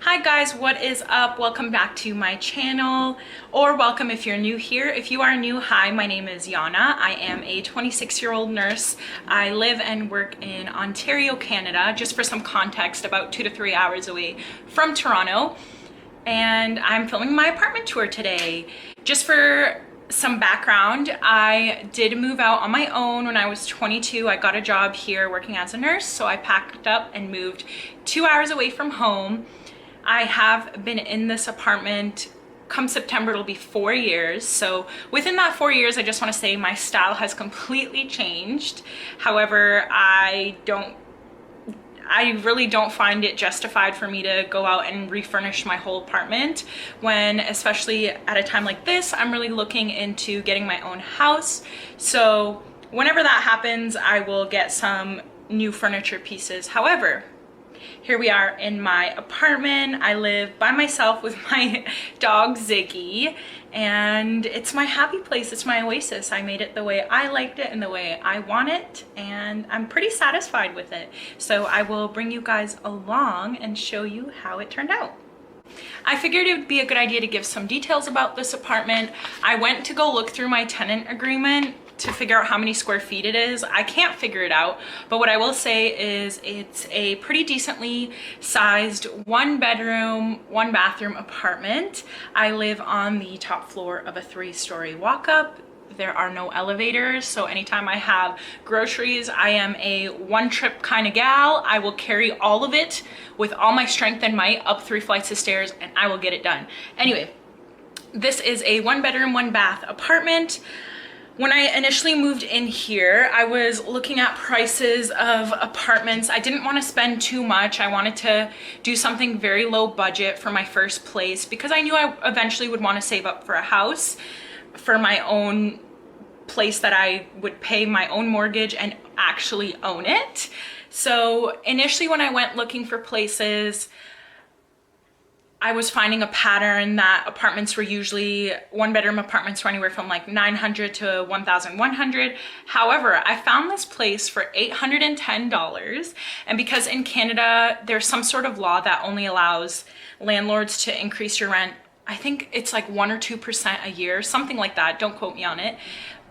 Hi guys, what is up? Welcome back to my channel, or welcome if you're new here. If you are new, hi, my name is Yana. I am a 26-year-old nurse. I live and work in Ontario, Canada, just for some context, about 2 to 3 hours away from Toronto. And I'm filming my apartment tour today. Just for some background, I did move out on my own when I was 22. I got a job here working as a nurse, so I packed up and moved 2 hours away from home. I have been in this apartment, come September it'll be 4 years. So within that 4 years, I just want to say my style has completely changed. However, I really don't find it justified for me to go out and refurnish my whole apartment when, especially at a time like this, I'm really looking into getting my own house. So whenever that happens, I will get some new furniture pieces. However, here we are in my apartment. I live by myself with my dog Ziggy, and it's my happy place. It's my oasis. I made it the way I liked it and the way I want it, and I'm pretty satisfied with it. So I will bring you guys along and show you how it turned out. I figured it would be a good idea to give some details about this apartment. I went to go look through my tenant agreement to figure out how many square feet it is. I can't figure it out, but what I will say is it's a pretty decently sized 1-bedroom, 1-bathroom apartment. I live on the top floor of a 3-story walk-up. There are no elevators, so anytime I have groceries, I am a one-trip kind of gal. I will carry all of it with all my strength and might up 3 flights of stairs, and I will get it done. Anyway, this is a 1-bedroom, 1-bath apartment. When I initially moved in here, I was looking at prices of apartments. I didn't want to spend too much. I wanted to do something very low budget for my first place because I knew I eventually would want to save up for a house, for my own place that I would pay my own mortgage and actually own it. So initially when I went looking for places, I was finding a pattern that apartments were usually 1-bedroom apartments were anywhere from like $900 to $1,100. However, I found this place for $810. And because in Canada, there's some sort of law that only allows landlords to increase your rent, I think it's like 1 or 2% a year, something like that. Don't quote me on it.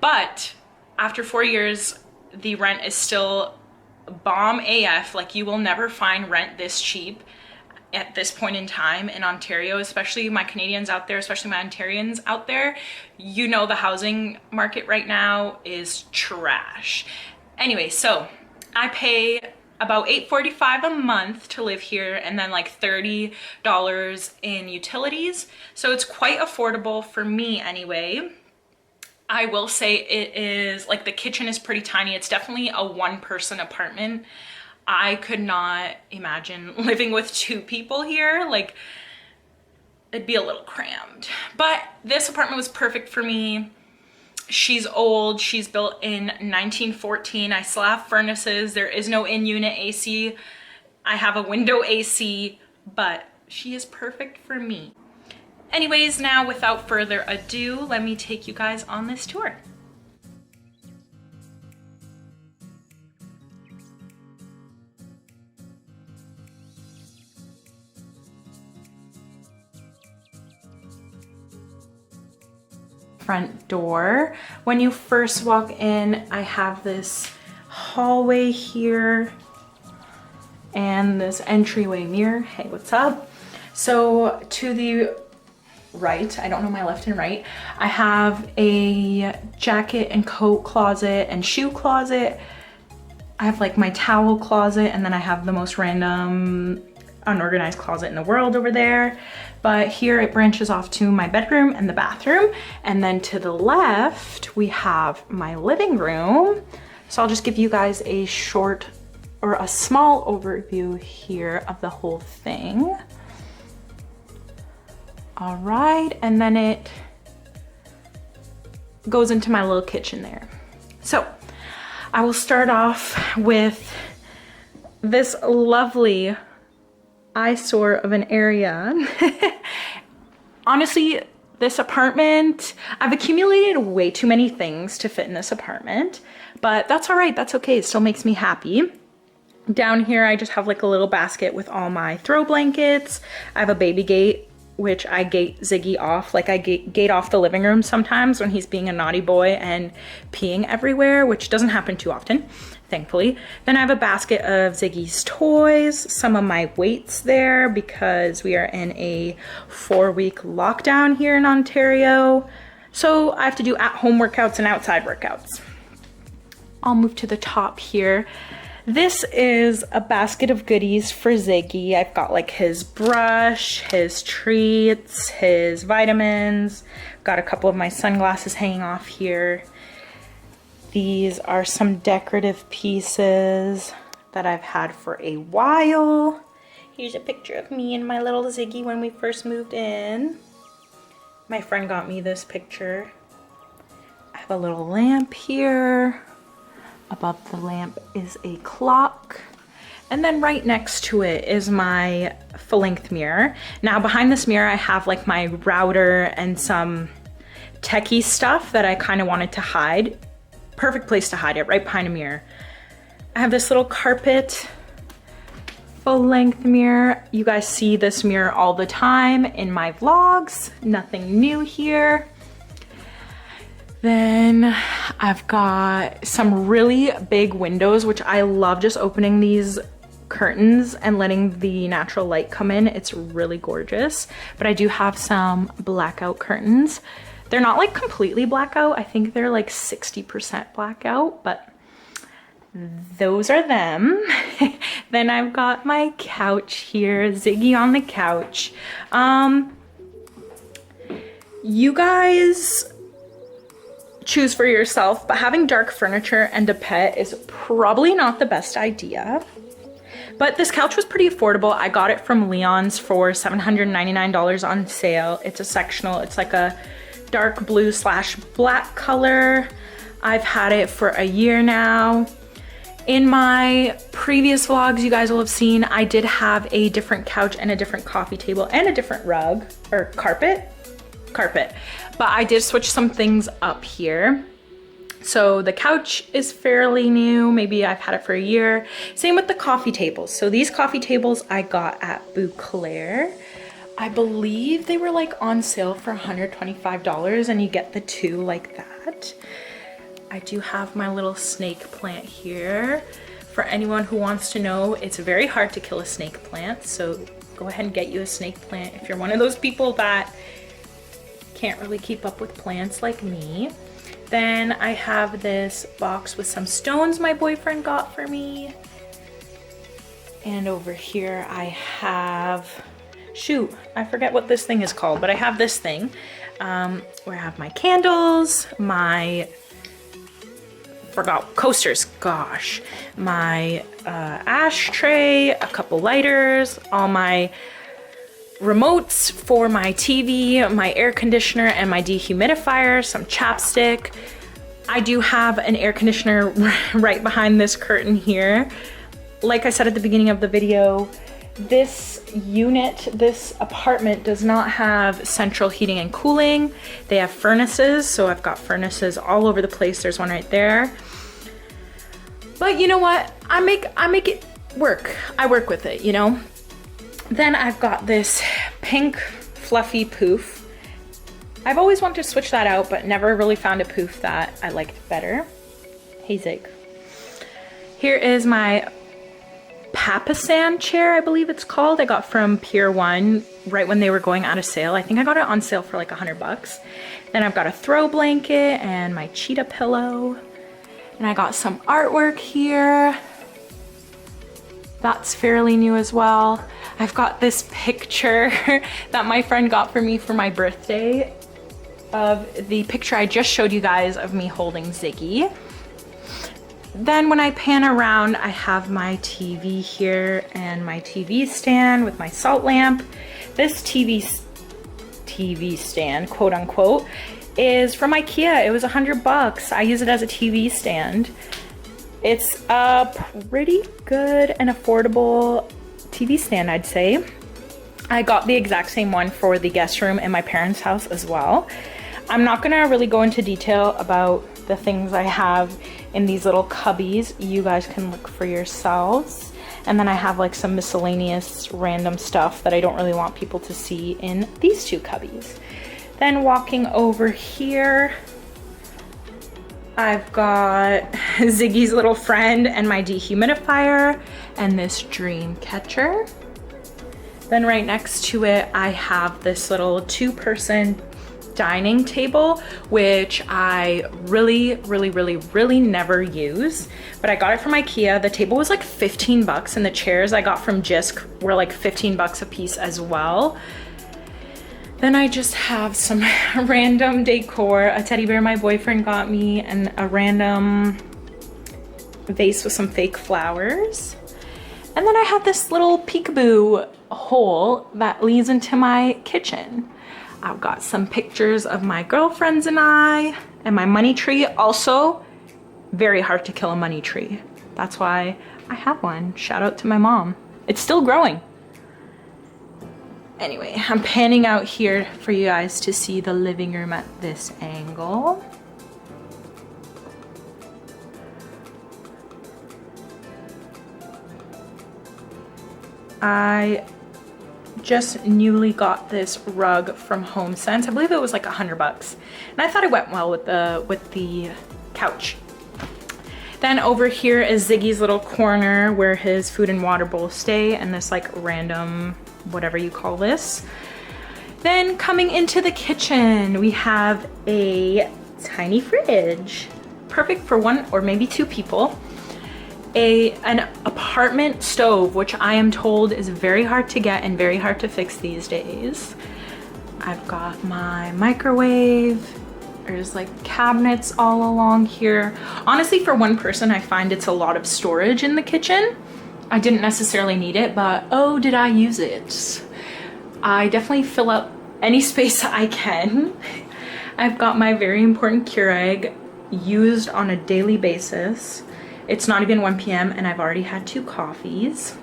But after 4 years, the rent is still bomb AF. Like, you will never find rent this cheap at this point in time in Ontario, especially my Canadians out there, especially my Ontarians out there. You know, the housing market right now is trash. Anyway, so I pay about $845 a month to live here, and then like $30 in utilities. So it's quite affordable for me anyway. I will say it is, like, the kitchen is pretty tiny. It's definitely a 1-person apartment. I could not imagine living with 2 people here. Like, it'd be a little crammed. But this apartment was perfect for me. She's old. She's built in 1914. I still have furnaces. There is no in-unit AC. I have a window AC, but she is perfect for me. Anyways, now without further ado, let me take you guys on this tour. Front door. When you first walk in, I have this hallway here and this entryway mirror. Hey, what's up? So to the right, I don't know my left and right, I have a jacket and coat closet and shoe closet. I have like my towel closet, and then I have the most random unorganized closet in the world over there. But here it branches off to my bedroom and the bathroom. And then to the left, we have my living room. So I'll just give you guys a short or a small overview here of the whole thing. All right, and then it goes into my little kitchen there. So I will start off with this lovely eyesore of an area. Honestly, this apartment, I've accumulated way too many things to fit in this apartment, but that's all right. That's okay. It still makes me happy. Down here, I just have like a little basket with all my throw blankets. I have a baby gate, which I gate Ziggy off. Like I gate off the living room sometimes when he's being a naughty boy and peeing everywhere, which doesn't happen too often, thankfully. Then I have a basket of Ziggy's toys, some of my weights there because we are in a 4-week lockdown here in Ontario. So I have to do at-home workouts and outside workouts. I'll move to the top here. This is a basket of goodies for Ziggy. I've got like his brush, his treats, his vitamins. Got a couple of my sunglasses hanging off here. These are some decorative pieces that I've had for a while. Here's a picture of me and my little Ziggy when we first moved in. My friend got me this picture. I have a little lamp here. Above the lamp is a clock. And then right next to it is my full-length mirror. Now behind this mirror, I have like my router and some techie stuff that I kind of wanted to hide. Perfect place to hide it, right behind a mirror. I have this little carpet full-length mirror. You guys see this mirror all the time in my vlogs. Nothing new here. Then I've got some really big windows, which I love just opening these curtains and letting the natural light come in. It's really gorgeous. But I do have some blackout curtains. They're not like completely blackout. I think they're like 60% blackout, but those are them. Then I've got my couch here, Ziggy on the couch. You guys choose for yourself, but having dark furniture and a pet is probably not the best idea. But this couch was pretty affordable. I got it from Leon's for $799 on sale. It's a sectional. It's like a dark blue / black color. I've had it for a year now. In my previous vlogs, you guys will have seen I did have a different couch and a different coffee table and a different rug or carpet. But I did switch some things up here. So the couch is fairly new. Maybe I've had it for a year. Same with the coffee tables. So these coffee tables I got at Bouclair. I believe they were like on sale for $125 and you get the 2 like that. I do have my little snake plant here. For anyone who wants to know, it's very hard to kill a snake plant. So go ahead and get you a snake plant if you're one of those people that can't really keep up with plants like me. Then I have this box with some stones my boyfriend got for me. And over here I have, shoot, I forget what this thing is called, but I have this thing where I have my candles, my, forgot, coasters, gosh, my ashtray, a couple lighters, all my remotes for my TV, my air conditioner, and my dehumidifier, some chapstick. I do have an air conditioner right behind this curtain here. Like I said at the beginning of the video, this unit, this apartment does not have central heating and cooling. They have furnaces, so I've got furnaces all over the place. There's one right there. But you know what? I make it work. I work with it, you know? Then I've got this pink fluffy poof. I've always wanted to switch that out, but never really found a poof that I liked better. Hey Zig. Here is my Papasan chair, I believe it's called. I got from Pier 1 right when they were going out of sale. I think I got it on sale for like $100. Then I've got a throw blanket and my cheetah pillow. And I got some artwork here. That's fairly new as well. I've got this picture that my friend got for me for my birthday of the picture I just showed you guys of me holding Ziggy. Then when I pan around, I have my TV here and my TV stand with my salt lamp. This TV stand, quote unquote, is from IKEA. It was $100. I use it as a TV stand. It's a pretty good and affordable TV stand, I'd say. I got the exact same one for the guest room in my parents' house as well. I'm not gonna really go into detail about the things I have in these little cubbies. You guys can look for yourselves. And then I have like some miscellaneous random stuff that I don't really want people to see in these two cubbies. Then walking over here, I've got Ziggy's little friend and my dehumidifier and this dream catcher. Then right next to it, I have this little 2-person dining table, which I really never use, but I got it from IKEA. The table was like 15 bucks and the chairs I got from Jisk were like 15 bucks a piece as well. Then I just have some random decor, a teddy bear my boyfriend got me, and a random vase with some fake flowers. And then I have this little peekaboo hole that leads into my kitchen. I've got some pictures of my girlfriends and I, and my money tree. Also, very hard to kill a money tree. That's why I have one. Shout out to my mom. It's still growing. Anyway, I'm panning out here for you guys to see the living room at this angle. I just newly got this rug from HomeSense. I believe it was like 100 bucks. And I thought it went well with the couch. Then over here is Ziggy's little corner where his food and water bowls stay, and this like random, whatever you call this. Then coming into the kitchen, we have a tiny fridge. Perfect for 1 or maybe 2 people. An apartment stove, which I am told is very hard to get and very hard to fix these days. I've got my microwave. There's like cabinets all along here. Honestly, for 1 person, I find it's a lot of storage in the kitchen. I didn't necessarily need it, but oh, did I use it? I definitely fill up any space I can. I've got my very important Keurig used on a daily basis. It's not even 1 p.m. and I've already had 2 coffees.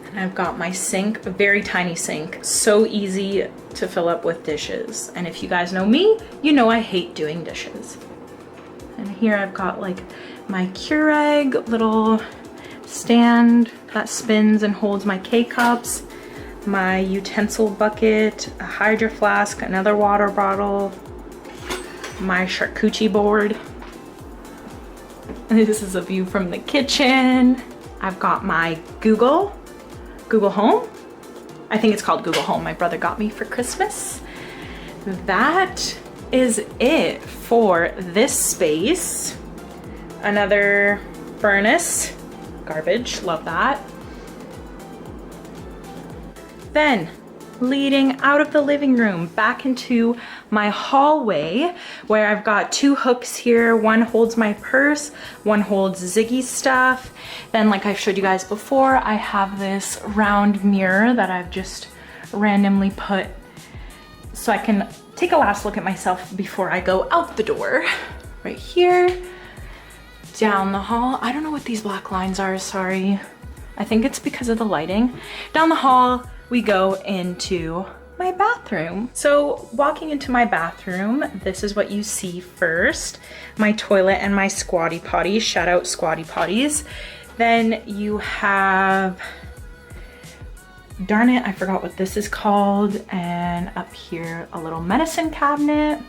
And I've got my sink, a very tiny sink, so easy to fill up with dishes. And if you guys know me, you know I hate doing dishes. And here I've got like my Keurig little stand that spins and holds my K-cups, my utensil bucket, a Hydro flask, another water bottle, my charcuterie board. And this is a view from the kitchen. I've got my Google Home. I think it's called Google Home. My brother got me for Christmas. That is it for this space. Another furnace. Garbage, love that. Then leading out of the living room back into my hallway where I've got 2 hooks here. One holds my purse, one holds Ziggy's stuff. Then like I've showed you guys before, I have this round mirror that I've just randomly put so I can take a last look at myself before I go out the door. Right here, down the hall. I don't know what these black lines are, sorry. I think it's because of the lighting. Down the hall, we go into my bathroom. So walking into my bathroom, this is what you see first. My toilet and my squatty potty. Shout out squatty potties. Then you have, darn it, I forgot what this is called. And up here, a little medicine cabinet.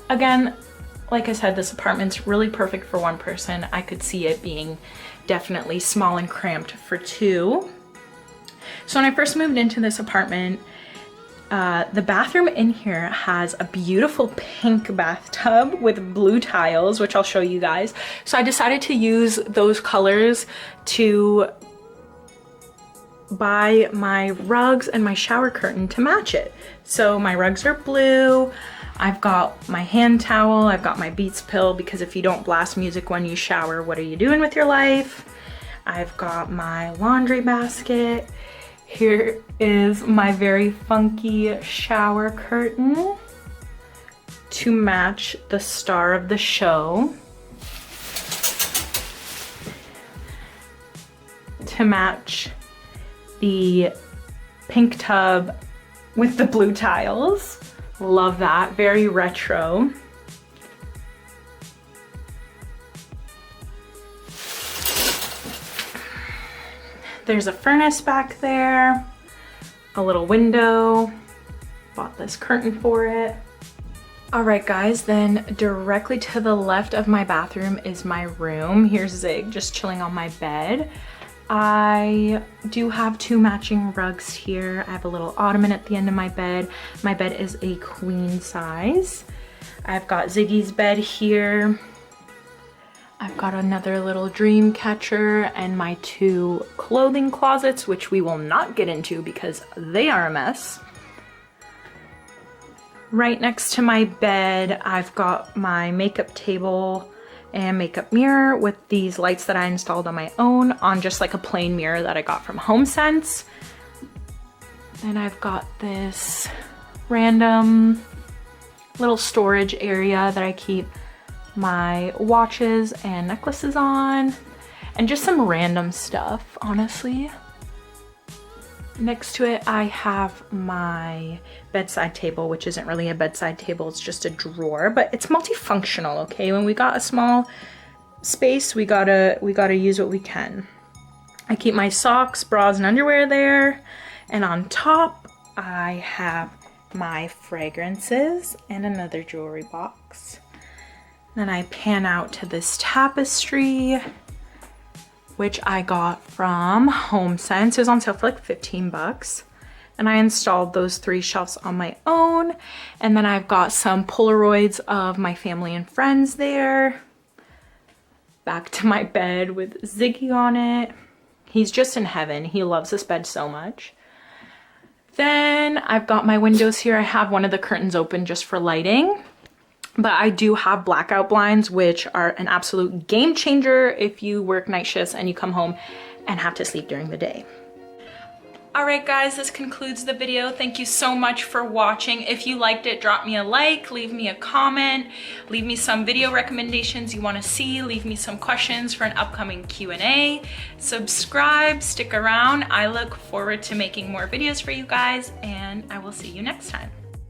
Again, like I said, this apartment's really perfect for 1 person. I could see it being definitely small and cramped for 2. So when I first moved into this apartment, the bathroom in here has a beautiful pink bathtub with blue tiles, which I'll show you guys. So I decided to use those colors to buy my rugs and my shower curtain to match it. So my rugs are blue. I've got my hand towel. I've got my Beats pill, because if you don't blast music when you shower, what are you doing with your life? I've got my laundry basket. Here is my very funky shower curtain to match the star of the show. To match the pink tub with the blue tiles. Love that, very retro. There's a furnace back there, a little window. Bought this curtain for it. All right guys, then directly to the left of my bathroom is my room. Here's Zig just chilling on my bed. I do have 2 matching rugs here. I have a little ottoman at the end of my bed. My bed is a queen size. I've got Ziggy's bed here. I've got another little dream catcher and my 2 clothing closets, which we will not get into because they are a mess. Right next to my bed, I've got my makeup table and makeup mirror with these lights that I installed on my own on just like a plain mirror that I got from HomeSense. Then I've got this random little storage area that I keep my watches and necklaces on, and just some random stuff, honestly. Next to it, I have my bedside table, which isn't really a bedside table, it's just a drawer, but it's multifunctional, okay? When we got a small space, we gotta use what we can. I keep my socks, bras, and underwear there, and on top, I have my fragrances and another jewelry box. Then I pan out to this tapestry, which I got from HomeSense. It was on sale for like 15 bucks. And I installed those 3 shelves on my own. And then I've got some Polaroids of my family and friends there. Back to my bed with Ziggy on it. He's just in heaven. He loves this bed so much. Then I've got my windows here. I have one of the curtains open just for lighting. But I do have blackout blinds, which are an absolute game changer if you work night shifts and you come home and have to sleep during the day. All right, guys, this concludes the video. Thank you so much for watching. If you liked it, drop me a like, leave me a comment, leave me some video recommendations you want to see, leave me some questions for an upcoming Q&A. Subscribe, stick around. I look forward to making more videos for you guys, and I will see you next time.